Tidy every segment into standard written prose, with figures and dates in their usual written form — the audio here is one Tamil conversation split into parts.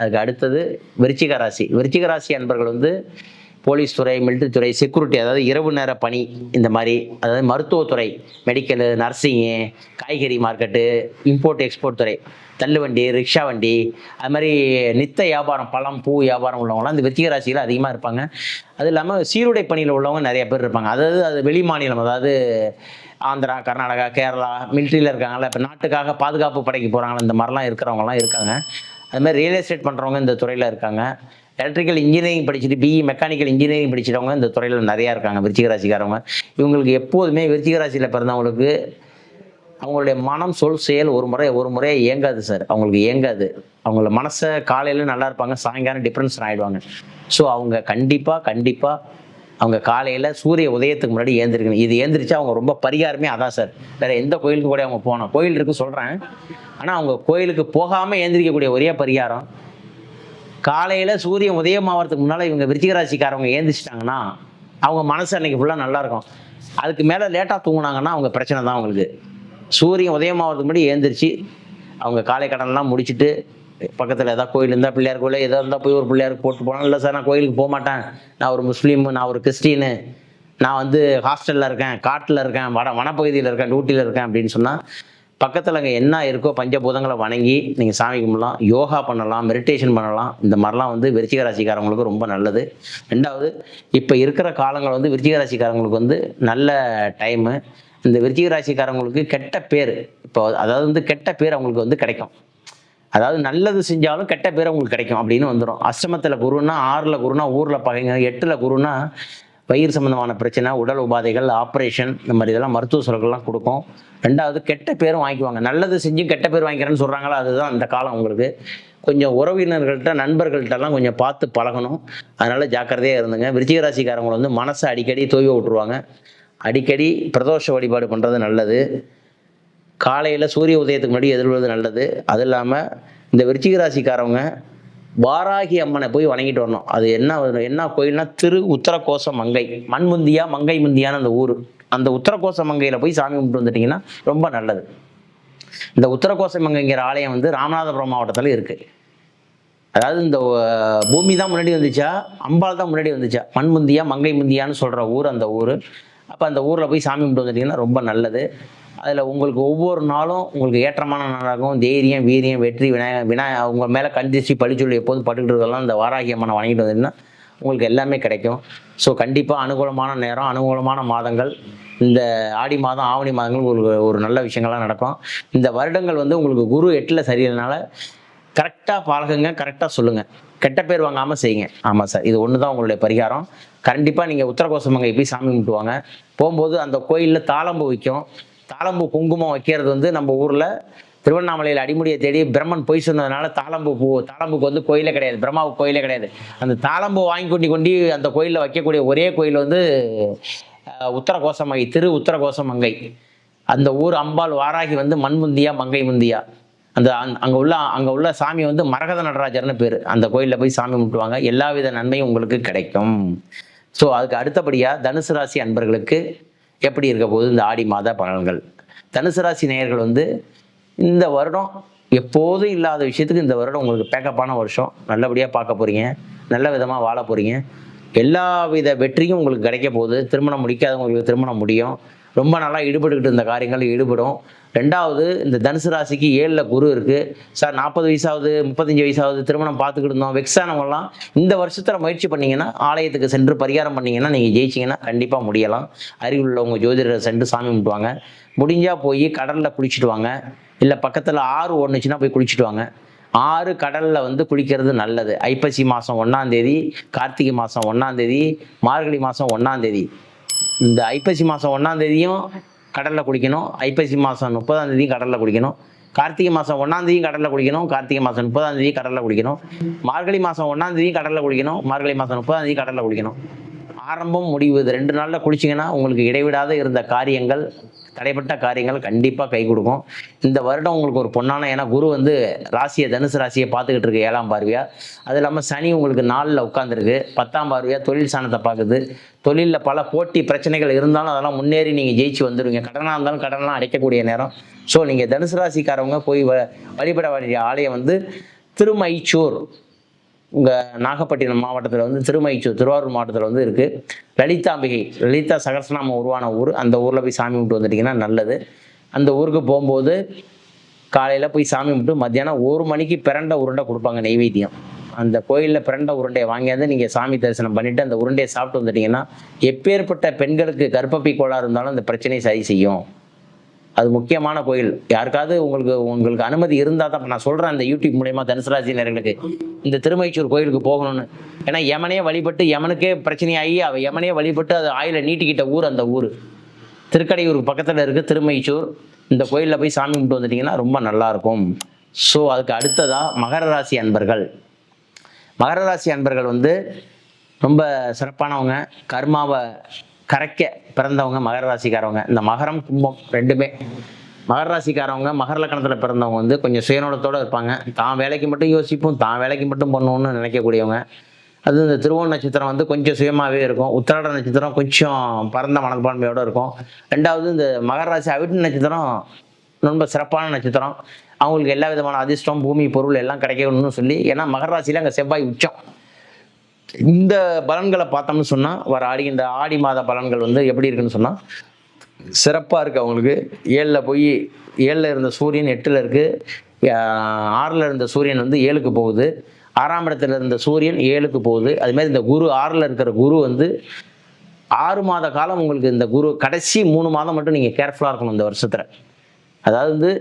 அதுக்கு அடுத்தது விருச்சிக ராசி. விருச்சிக ராசி அன்பர்கள் வந்து போலீஸ் துறை, மிலிட்ரி துறை, செக்யூரிட்டி, அதாவது இரவு நேர பணி, இந்த மாதிரி, அதாவது மருத்துவத்துறை, மெடிக்கலு, நர்சிங்கு, காய்கறி மார்க்கெட்டு, இம்போர்ட் எக்ஸ்போர்ட் துறை, தள்ளுவண்டி, ரிக்ஷா வண்டி, அது மாதிரி நித்த வியாபாரம், பழம் பூ வியாபாரம் உள்ளவங்களாம் இந்த விருச்சிக ராசியில் அதிகமாக இருப்பாங்க. அது இல்லாமல் சீருடை பணியில் உள்ளவங்க நிறைய பேர் இருப்பாங்க. அதாவது அது வெளி மாநிலம், அதாவது ஆந்திரா, கர்நாடகா, கேரளா, மிலிட்ரியில் இருக்காங்கல்ல, இப்போ நாட்டுக்காக பாதுகாப்பு படைக்கு போகிறாங்களா, இந்த மாதிரிலாம் இருக்கிறவங்கலாம் இருக்காங்க. அது மாதிரி ரியல் எஸ்டேட் பண்ணுறவங்க இந்த துறையில் இருக்காங்க. எலக்ட்ரிக்கல் இன்ஜினியரிங் படிச்சுட்டு பிஇ மெக்கானிக்கல் இன்ஜினியரிங் படிச்சிட்டவங்க இந்த துறையில் நிறையா இருக்காங்க விருச்சிக ராசிக்காரவங்க. இவங்களுக்கு எப்போதுமே விருச்சிக ராசியில் பிறந்தவங்களுக்கு அவங்களுடைய மனம், சொல், செயல் ஒரு முறை இயங்காது சார். அவங்களுக்கு இயங்காது. அவங்கள மனசை காலையில் நல்லா இருப்பாங்க, சாயங்காலம் டிஃப்ரென்ஸ் ஆகிடுவாங்க. ஸோ அவங்க கண்டிப்பாக அவங்க காலையில் சூரிய உதயத்துக்கு முன்னாடி ஏந்திருக்கணும். இது ஏந்திரிச்சா அவங்க ரொம்ப பரிகாரமே அதான் சார். வேறு எந்த கோயிலுக்கு கூட அவங்க போகணும், கோயில் இருக்குது சொல்கிறேன், ஆனால் அவங்க கோயிலுக்கு போகாமல் ஏந்திரிக்கக்கூடிய ஒரே பரிகாரம், காலையில் சூரியன் உதயமாகறதுக்கு முன்னால் இவங்க விருச்சிக ராசிக்காரவங்க ஏந்திரிச்சிட்டாங்கன்னா அவங்க மனசு அன்றைக்கி ஃபுல்லாக நல்லாயிருக்கும். அதுக்கு மேலே லேட்டாக தூங்குனாங்கன்னா அவங்க பிரச்சனை தான் அவங்களுக்கு. சூரியன் உதயமாகறதுக்கு முன்னாடி ஏந்திரிச்சு அவங்க காலை கடன்லாம் முடிச்சுட்டு பக்கத்தில் ஏதாவது கோயில் இருந்தால், பிள்ளையார் கோயில் எதாவது இருந்தால் போய் ஒரு பிள்ளையாருக்கு போட்டு போனால், இல்லை சார் நான் கோயிலுக்கு போக மாட்டேன், நான் ஒரு முஸ்லீம், நான் ஒரு கிறிஸ்டின்னு, நான் வந்து ஹாஸ்டலில் இருக்கேன், காட்டில் இருக்கேன், வனப்பகுதியில் இருக்கேன், டியூட்டியில் இருக்கேன் அப்படின்னு சொன்னால், பக்கத்தில் அங்கே என்ன இருக்கோ பஞ்சபூதங்களை வணங்கி நீங்கள் சாமி கும்பிடலாம், யோகா பண்ணலாம், மெடிடேஷன் பண்ணலாம். இந்த மாதிரிலாம் வந்து விருச்சிக ராசிக்காரங்களுக்கு ரொம்ப நல்லது. ரெண்டாவது, இப்போ இருக்கிற காலங்கள் வந்து விருச்சிக ராசிக்காரங்களுக்கு வந்து நல்ல டைமு. இந்த விருச்சிக ராசிக்காரங்களுக்கு கெட்ட பேர், இப்போ அதாவது வந்து கெட்ட பேர் அவங்களுக்கு வந்து கிடைக்கும். அதாவது நல்லது செஞ்சாலும் கெட்ட பேர் அவங்களுக்கு கிடைக்கும் அப்படின்னு வந்துடும். அஷ்டமத்தில் குருன்னா, 6ல் குருனா ஊரில் பகைங்க, 8ல் குருனா வயிறு சம்மந்தமான பிரச்சனை, உடல் உபாதைகள், ஆப்ரேஷன், இந்த மாதிரி இதெல்லாம் மருத்துவ செலவுகள்லாம் கொடுக்கும். ரெண்டாவது, கெட்ட பேரும் வாங்கிக்குவாங்க. நல்லது செஞ்சும் கெட்ட பேர் வாங்கிக்கிறேன்னு சொல்கிறாங்களா, அதுதான் இந்த காலம் உங்களுக்கு. கொஞ்சம் உறவினர்கள்ட்ட, நண்பர்கள்ட்டெல்லாம் கொஞ்சம் பார்த்து பழகணும். அதனால் ஜாக்கிரதையாக இருந்துங்க. விருச்சிக ராசிக்காரங்களை வந்து மனசை அடிக்கடி தோய்வ விட்டுருவாங்க. அடிக்கடி பிரதோஷ வழிபாடு பண்ணுறது நல்லது. காலையில் சூரிய உதயத்துக்கு முன்னாடி எதிர்கொள்வது நல்லது. அது இல்லாமல் இந்த விருச்சிக ராசிக்காரவங்க வாராகி அம்மனை போய் வணங்கிட்டு வரணும். அது என்ன கோயில்னா திரு உத்தரகோச மங்கை, மண்முந்தியா மங்கை முந்தியான அந்த ஊர், அந்த உத்தரகோச மங்கையில் போய் சாமி கும்பிட்டு வந்துட்டிங்கன்னா ரொம்ப நல்லது. இந்த உத்தரகோச மங்கைங்கிற ஆலயம் வந்து ராமநாதபுரம் மாவட்டத்தில் இருக்குது. அதாவது இந்த பூமி தான் முன்னாடி வந்துச்சா, அம்பாள் தான் முன்னாடி வந்துச்சா, மண்முந்தியா மங்கை முந்தியான்னு சொல்கிற ஊர் அந்த ஊர். அப்போ அந்த ஊரில் போய் சாமி கும்பிட்டு வந்துட்டிங்கன்னா ரொம்ப நல்லது. அதில் உங்களுக்கு ஒவ்வொரு நாளும் உங்களுக்கு ஏற்றமான நாளாகும். தைரியம், வீரியம், வெற்றி, அவங்க மேலே கண்டிச்சு பழிச்சொல்லி எப்போதும் பட்டுக்கிட்டு இருக்கலாம். இந்த வாராகி அம்மனை வணங்கிட்டு வந்தீங்கன்னா உங்களுக்கு எல்லாமே கிடைக்கும். ஸோ கண்டிப்பாக அனுகூலமான நேரம், அனுகூலமான மாதங்கள் இந்த ஆடி மாதம், ஆவணி மாதங்கள் உங்களுக்கு ஒரு நல்ல விஷயங்கள்லாம் நடக்கும். இந்த வருடங்கள் வந்து உங்களுக்கு குரு 8ல் சரியில்லைனால கரெக்டாக பழகுங்க, கரெக்டாக சொல்லுங்கள், கெட்ட பேர் வாங்காமல் செய்யுங்க. ஆமாம் சார், இது ஒன்று தான் உங்களுடைய பரிகாரம். கண்டிப்பாக நீங்கள் உத்தரகோசமங்கை போய் சாமி கும்பிட்டுவாங்க. போகும்போது அந்த கோயிலில் தாளம்பூ விற்கும். தாளம்பூ குங்குமம் வைக்கிறது வந்து நம்ம ஊரில் திருவண்ணாமலையில் அடிமுடியை தேடி பிரம்மன் போய் சொன்னதுனால தாளம்பூக்கு வந்து கோயிலே கிடையாது, பிரம்மாவுக்கு கோயிலே கிடையாது. அந்த தாளம்பூ வாங்கி கொண்டு அந்த கோயிலில் வைக்கக்கூடிய ஒரே கோயில் வந்து உத்தரகோசமங்கை, திரு உத்தரகோசமங்கை. அந்த ஊர் அம்பாள் வாராகி வந்து மண்முந்தியா மங்கை முந்தியா. அங்கே உள்ள சாமி வந்து மரகத நடராஜர்னு பேர். அந்த கோயிலில் போய் சாமி கும்பிட்டுவாங்க. எல்லா வித நன்மையும் உங்களுக்கு கிடைக்கும். ஸோ அதுக்கு அடுத்தபடியாக தனுசு ராசி அன்பர்களுக்கு எப்படி இருக்க போகுது இந்த ஆடி மாத பலன்கள்? தனுசு ராசி நேயர்கள் வந்து இந்த வருடம் எப்போதும் இல்லாத விஷயத்துக்கு இந்த வருடம் உங்களுக்கு பேக்கப்பான வருஷம். நல்லபடியாக பார்க்க போகிறீங்க, நல்ல விதமாக வாழ போகிறீங்க. எல்லா வித வெற்றியும் உங்களுக்கு கிடைக்க போகுது. திருமணம் முடிக்காதவங்களுக்கு திருமணம் முடியும். ரொம்ப நல்லா ஈடுபட்டுக்கிட்டு இருந்த காரியங்கள் ஈடுபடும். ரெண்டாவது, இந்த தனுசு ராசிக்கு 7ல் குரு இருக்குது. சார் 40 வயசாகுது, 35 வயசாகுது, திருமணம் பார்த்துக்கிட்டு இருந்தோம், வெக்ஸானவங்கலாம் இந்த வருஷத்தில் முயற்சி பண்ணிங்கன்னா, ஆலயத்துக்கு சென்று பரிகாரம் பண்ணிங்கன்னா நீங்கள் ஜெயிச்சிங்கன்னா கண்டிப்பாக முடியலாம். அருகில் உள்ளவங்க ஜோதிடரை சென்று சாமி கும்பிட்டுவாங்க. முடிஞ்சால் போய் கடலில் குளிச்சுட்டு வாங்க. இல்லை பக்கத்தில் ஆறு ஓடுனுச்சுன்னா போய் குளிச்சுட்டு வாங்க. ஆறு கடலில் வந்து குளிக்கிறது நல்லது. ஐப்பசி மாதம் 1ஆம் தேதி, கார்த்திகை மாதம் 1ஆம் தேதி, மார்கழி மாதம் 1ஆம் தேதி. இந்த ஐப்பசி மாதம் 1ஆம் தேதியும் கடலில் குளிக்கணும், ஐப்பசி மாதம் 30ஆம் தேதியும் கடலில் குளிக்கணும், கார்த்திகை மாதம் 1ஆம் தேதியும் கடலில் குளிக்கணும், கார்த்திகை மாதம் 30ஆம் தேதியும் கடலில் குளிக்கணும், மார்கழி மாதம் 1ஆம் தேதியும் கடலில் குளிக்கணும், மார்கழி மாதம் 30ஆம் தேதியும் கடலில் குளிக்கணும். ஆரம்பம் முடிவு இது 2 நாளில் குளிச்சிங்கன்னா உங்களுக்கு இடைவிடாத இருந்த காரியங்கள், தடைப்பட்ட காரியங்கள் கண்டிப்பாக கை கொடுக்கும். இந்த வருடம் உங்களுக்கு ஒரு பொன்னான, ஏன்னா குரு வந்து ராசியை, தனுசு ராசியை பார்த்துக்கிட்டு இருக்கு 7ஆம் பார்வையாக. அது இல்லாமல் சனி உங்களுக்கு 4ல் உட்காந்துருக்கு, 10ஆம் பார்வையாக தொழில் சாணத்தை பார்க்குது. தொழிலில் பல போட்டி பிரச்சனைகள் இருந்தாலும் அதெல்லாம் முன்னேறி நீங்கள் ஜெயிச்சு வந்துடுவீங்க. கடனாக இருந்தாலும் கடனெலாம் அடைக்கக்கூடிய நேரம். ஸோ நீங்கள் தனுசு ராசிக்காரவங்க போய் வழிபட வேண்டிய ஆலயம் வந்து திருமைச்சூர். உங்கள் நாகப்பட்டினம் மாவட்டத்தில் வந்து திருமைச்சூர், திருவாரூர் மாவட்டத்தில் வந்து இருக்குது. லலிதாம்பிகை, லலிதா சகஸ்ரநாமம் உருவான ஊர். அந்த ஊரில் போய் சாமி கும்பிட்டு வந்துட்டிங்கன்னா நல்லது. அந்த ஊருக்கு போகும்போது காலையில் போய் சாமி கும்பிட்டு மத்தியானம் 1 மணிக்கு பிரண்ட உருண்டை கொடுப்பாங்க நெய்வேத்தியம். அந்த கோயிலில் பிரண்ட உருண்டையை வாங்கியாந்து நீங்கள் சாமி தரிசனம் பண்ணிவிட்டு அந்த உருண்டையை சாப்பிட்டு வந்துட்டிங்கன்னா எப்பேற்பட்ட பெண்களுக்கு கர்ப்பப்பை கோளாறு இருந்தாலும் அந்த பிரச்சனையை சரி செய்யும். அது முக்கியமான கோயில். யாருக்காவது உங்களுக்கு அனுமதி இருந்தால் தான் நான் சொல்கிறேன், அந்த யூடியூப் மூலயமா தனுசு ராசினர்களுக்கு இந்த திருமைச்சூர் கோயிலுக்கு போகணும்னு. ஏன்னா யமனே வழிபட்டு யமனுக்கே பிரச்சனையாகி யமனே வழிபட்டு அது ஆயில நீட்டிக்கிட்ட ஊர் அந்த ஊர். திருக்கடையூருக்கு பக்கத்தில் இருக்குது திருமைச்சூர். இந்த கோயிலில் போய் சாமி கும்பிட்டு வந்துட்டிங்கன்னா ரொம்ப நல்லாயிருக்கும். ஸோ அதுக்கு அடுத்ததாக மகர ராசி அன்பர்கள். மகர ராசி அன்பர்கள் வந்து ரொம்ப சிறப்பானவங்க. கர்மாவை கரைக்க பிறந்தவங்க மகர ராசிக்காரவங்க. இந்த மகரம் கும்பம் ரெண்டுமே மகர ராசிக்காரவங்க. மகர லக்கணத்தில் பிறந்தவங்க வந்து கொஞ்சம் சுயநலத்தோடு இருப்பாங்க. தான் வேலைக்கு மட்டும் யோசிப்போம், தான் வேலைக்கு மட்டும் பண்ணணும்னு நினைக்கக்கூடியவங்க. அது இந்த திருவோண நட்சத்திரம் வந்து கொஞ்சம் சுயமாகவே இருக்கும். உத்திராட நட்சத்திரம் கொஞ்சம் பரந்த மனப்பான்மையோடு இருக்கும். ரெண்டாவது இந்த மகர ராசி அவிட்ட நட்சத்திரம் ரொம்ப சிறப்பான நட்சத்திரம். அவங்களுக்கு எல்லா விதமான அதிர்ஷ்டம், பூமி, பொருள் எல்லாம் கிடைக்கணும்னு சொல்லி, ஏன்னா மகர ராசியில் அங்கே செவ்வாய் உச்சம். இந்த பலன்களை பார்த்தோம்னு சொன்னால் இந்த ஆடி மாத பலன்கள் வந்து எப்படி இருக்குன்னு சொன்னால் சிறப்பாக இருக்குது. அவங்களுக்கு 7ல் இருந்த சூரியன் 8ல் இருக்குது. 6ல் இருந்த சூரியன் வந்து 7க்கு போகுது. 6ஆம் இடத்துல இருந்த சூரியன் 7க்கு போகுது. அதுமாதிரி இந்த குரு 6ல் இருக்கிற குரு வந்து 6 மாத காலம் உங்களுக்கு இந்த குரு கடைசி 3 மாதம் மட்டும் நீங்கள் கேர்ஃபுல்லாக இருக்கணும் இந்த வருஷத்தில். அதாவது வந்து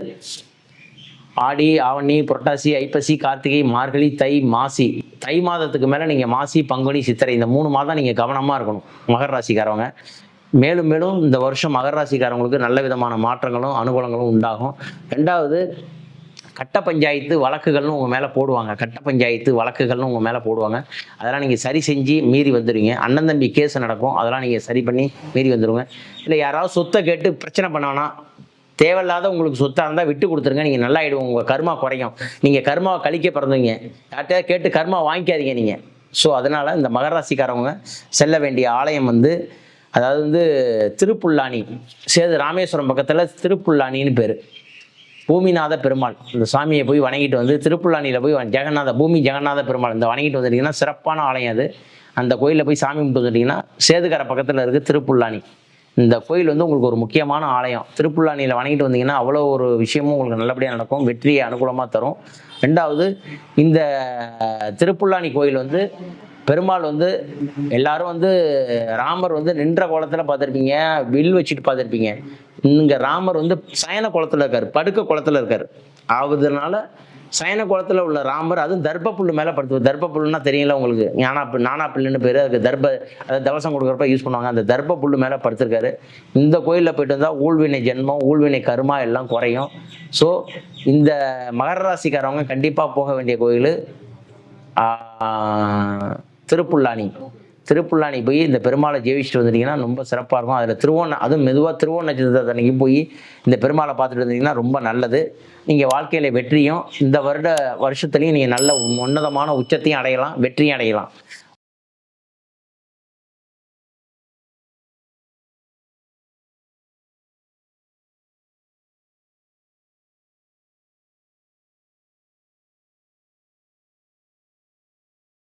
ஆடி, ஆவணி, புரட்டாசி, ஐப்பசி, கார்த்திகை, மார்கழி, தை, மாசி. தை மாதத்துக்கு மேலே நீங்கள் மாசி, பங்குனி, சித்திரை இந்த 3 மாதம் நீங்கள் கவனமாக இருக்கணும் மகர ராசிக்காரவங்க. மேலும் மேலும் இந்த வருஷம் மகர ராசிக்காரவங்களுக்கு நல்ல விதமான மாற்றங்களும் அனுகூலங்களும் உண்டாகும். ரெண்டாவது கட்ட பஞ்சாயத்து வழக்குகள்னு உங்கள் மேலே போடுவாங்க. கட்ட பஞ்சாயத்து வழக்குகள்னு உங்கள் மேலே போடுவாங்க. அதெல்லாம் நீங்கள் சரி செஞ்சு மீறி வந்துடுவீங்க. அண்ணன் தம்பி கேஸ் நடக்கும், அதெல்லாம் நீங்கள் சரி பண்ணி மீறி வந்துடுங்க. இல்லை யாராவது சொத்தை கேட்டு பிரச்சனை பண்ணானா, தேவையில்லாத உங்களுக்கு சொத்தாக இருந்தால் விட்டு கொடுத்துருங்க. நீங்கள் நல்லா ஆகிடுவோம். உங்கள் கர்மா குறையும். நீங்கள் கர்மாவை கழிக்க பிறந்தவங்க, யார்கிட்ட கேட்டு கர்மா வாங்கிக்காதீங்க நீங்கள். ஸோ அதனால் இந்த மகர ராசிக்காரவங்க செல்ல வேண்டிய ஆலயம் வந்து அதாவது வந்து திருப்புல்லானி, ராமேஸ்வரம் பக்கத்தில் திருப்புல்லானின்னு பேர். பூமிநாத பெருமாள். இந்த சாமியை போய் வணங்கிட்டு வந்து திருப்புல்லானியில் போய் பூமி ஜெகநாத பெருமாள் இந்த வணங்கிட்டு வந்துட்டிங்கன்னா சிறப்பான ஆலயம் அது. அந்த கோயிலில் போய் சாமி கும்பிட்டு வந்துட்டிங்கன்னா சேதுக்கரை பக்கத்தில் இருக்குது திருப்புல்லானி. இந்த கோயில் வந்து உங்களுக்கு ஒரு முக்கியமான ஆலயம். திருப்புல்லானியில் வணங்கிட்டு வந்தீங்கன்னா அவ்வளோ ஒரு விஷயமும் உங்களுக்கு நல்லபடியாக நடக்கும், வெற்றியை அனுகூலமாக தரும். ரெண்டாவது இந்த திருப்புல்லானி கோயில் வந்து பெருமாள் வந்து எல்லாரும் வந்து ராமர் வந்து நின்ற கோலத்தில் பார்த்துருப்பீங்க, வில் வச்சுட்டு பார்த்துருப்பீங்க. இங்கே ராமர் வந்து சயன குளத்தில் இருக்கார், படுக்க குளத்தில் இருக்கார். ஆகுதுனால சயன குளத்தில் உள்ள ராமர் அதுவும் தர்ப்பப்புல் மேலே படுத்து. தர்ப்பப்புல்னா தெரியல உங்களுக்கு, நானாப்புல்லுன்னு பேர். அதுக்கு அதாவது தவசம் கொடுக்குறப்ப யூஸ் பண்ணுவாங்க. அந்த தர்ப்பப்புல் மேலே படுத்திருக்காரு. இந்த கோயிலில் போயிட்டு வந்தால் ஊழ்வினை ஜென்மம், ஊழ்வினை கருமா எல்லாம் குறையும். ஸோ இந்த மகர ராசிக்காரவங்க கண்டிப்பாக போக வேண்டிய கோயில் திருப்புல்லானி போய் இந்த பெருமாளை ஜெயிச்சுட்டு வந்துட்டீங்கன்னா ரொம்ப சிறப்பாக இருக்கும். அதில் அதுவும் மெதுவாக திருவோண நட்சத்திரத்தன்னைக்கு போய் இந்த பெருமாளை பார்த்துட்டு வந்தீங்கன்னா ரொம்ப நல்லது. நீங்கள் வாழ்க்கையில் வெற்றியும் இந்த வருஷத்துலையும் நீங்கள் நல்ல உன்னதமான உச்சத்தையும் அடையலாம், வெற்றியும் அடையலாம்.